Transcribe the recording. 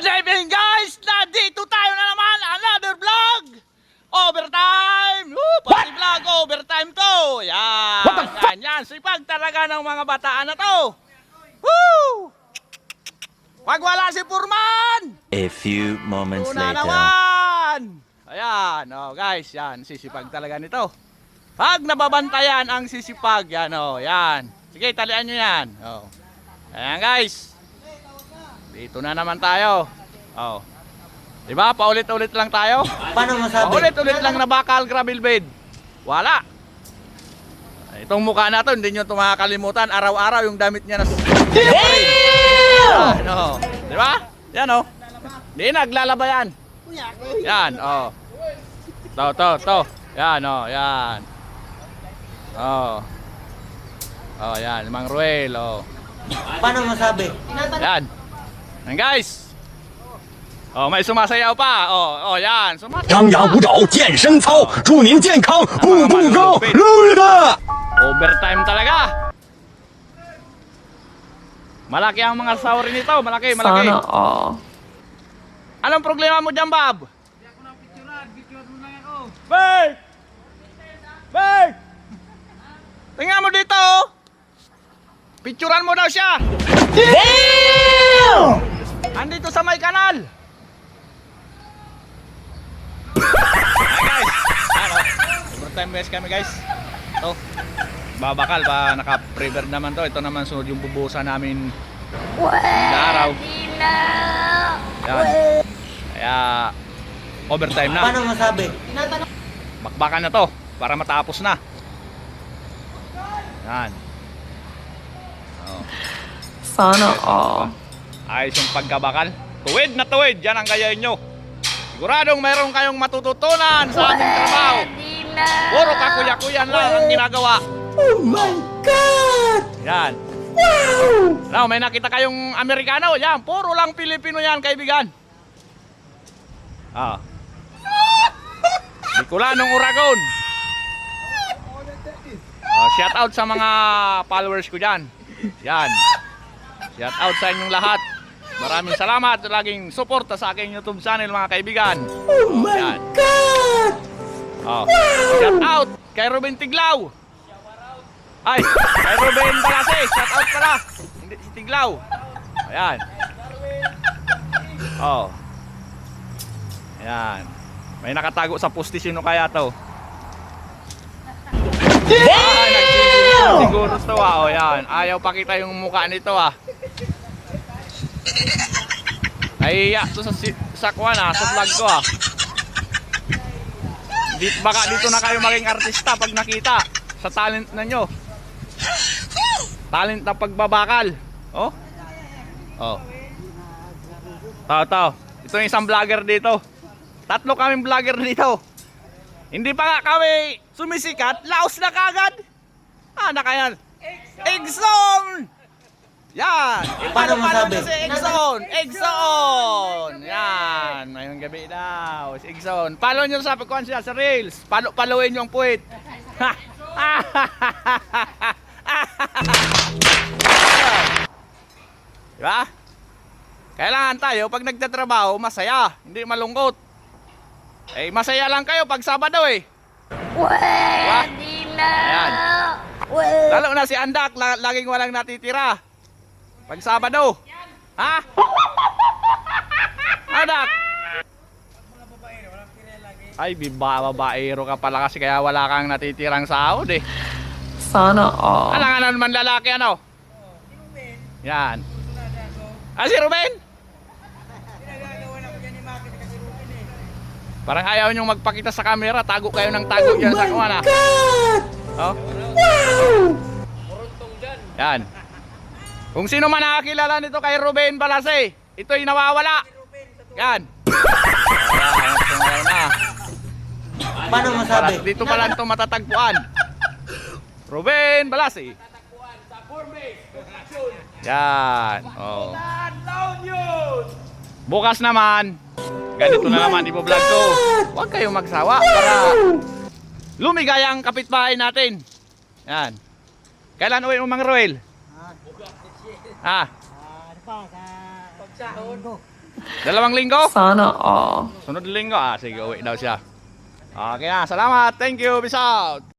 Good evening guys! Nandito tayo na naman! Another vlog! Overtime! Party vlog! Overtime to! Yan! Sipag talaga ng mga bataan na to! Woo! Pag wala si Purman! A few moments Una later. naman! Ayan, guys, yan, sisipag talaga nito. Pag nababantayan ang sisipag, yan yan. Sige, talian nyo yan. Ayan guys. Dito na naman tayo. Diba? Paulit-ulit lang tayo. Paano masabi? Paulit-ulit lang na bakal gravel bed. Wala. Itong mukha na to, hindi nyo ito makakalimutan. Araw-araw yung damit niya na diba? Yan Hindi naglalaba yan. Yan To. Yan yan. Yan, Mang Ruel Paano masabi? Yan. Yan guys. May sumasayaw pa. Yan. Sumasayaw. 张牙舞爪，健身操，祝您健康，步步高，路日的。 Overtime talaga. Malaki ang mga sahuri nito. Malaki. Sana all. Anong problema mo dyan, Bob? Hindi ako nang picturean. Picture mo lang ako. Bert! Tingnan mo dito. Picturean mo daw siya. Damn! Andito sa may kanal. Guys. Overtime guys kami guys. Ito. Babakal ba naka-prever naman to. Ito naman sunod yung bubuhusan namin na araw. Yan. Kaya overtime na. Paano masabi? Bakbakan na to para matapos na. Yan. Sana all. Ayos yung pagkabakal. Tuwid na tuwid. Yan ang gayahin nyo. Siguradong mayroon kayong matututunan sa aming trabaho. Puro kakuya-kuyan lang ang ginagawa. Oh my God! Yan. Wow! Now, may nakita kayong Amerikano. Yan, puro lang Pilipino yan, kaibigan. Bicolanong Uragon. Shout out sa mga followers ko dyan. Yan. Shout out sa inyong lahat. Maraming salamat sa laging suporta sa aking YouTube channel, mga kaibigan. Oh my God! Shout out kay Ruben Tiglaw. Ay, kay Ruben Balase. Shout out pala. Hindi si Tiglaw. Ayan. Ayan. May nakatago sa poste. Sino kaya to? Siguro to yan. Ayaw pakita yung mukha nito Nahiya to sa kuwan sa vlog ko Baka dito na kayo maging artista pag nakita sa talent na nyo. Talent na pagbabakal. Ito yung isang vlogger dito. Tatlo kaming vlogger dito. Hindi pa nga kami sumisikat, laos na kagad. Nakayan. Exxon! Yan! Paano masabi? Si Exxon! Yan! Ngayong gabi daw. Si Exxon. Follow nyo sa pagkuhan siya sa Reels. Followin nyo ang puwit. Diba? Kailangan tayo pag nagtatrabaho, masaya. Hindi malungkot. Masaya lang kayo pag Sabado Diba? Ayan. Lalo na si Andak, laging walang natitira. Pag Sabado. Andak! Ay, babaero ka pala kasi kaya wala kang natitirang sahod Sana all. Alangan naman lalaki Yan. Si Ruben? Parang ayaw nyong magpakita sa camera. Tago kayo ng tago dyan sa kuwan Wow! Yan. Kung sino man nakakilala nito kay Ruben Balase, ito'y nawawala. Yan. Paano masabi? Dito pa lang ito matatagpuan. Ruben Balase. Yan. Bukas naman, ganito na naman ipo-vlog ko. Huwag kayong magsawa para lumigaya ang kapitbahay natin. Yan. Kailan uwi mo, Mang Roel? Ano pa? Pagsahod. 2 linggo? Sana all. Sunod linggo, sige, uwi daw siya. Okay na, salamat. Thank you. Peace out.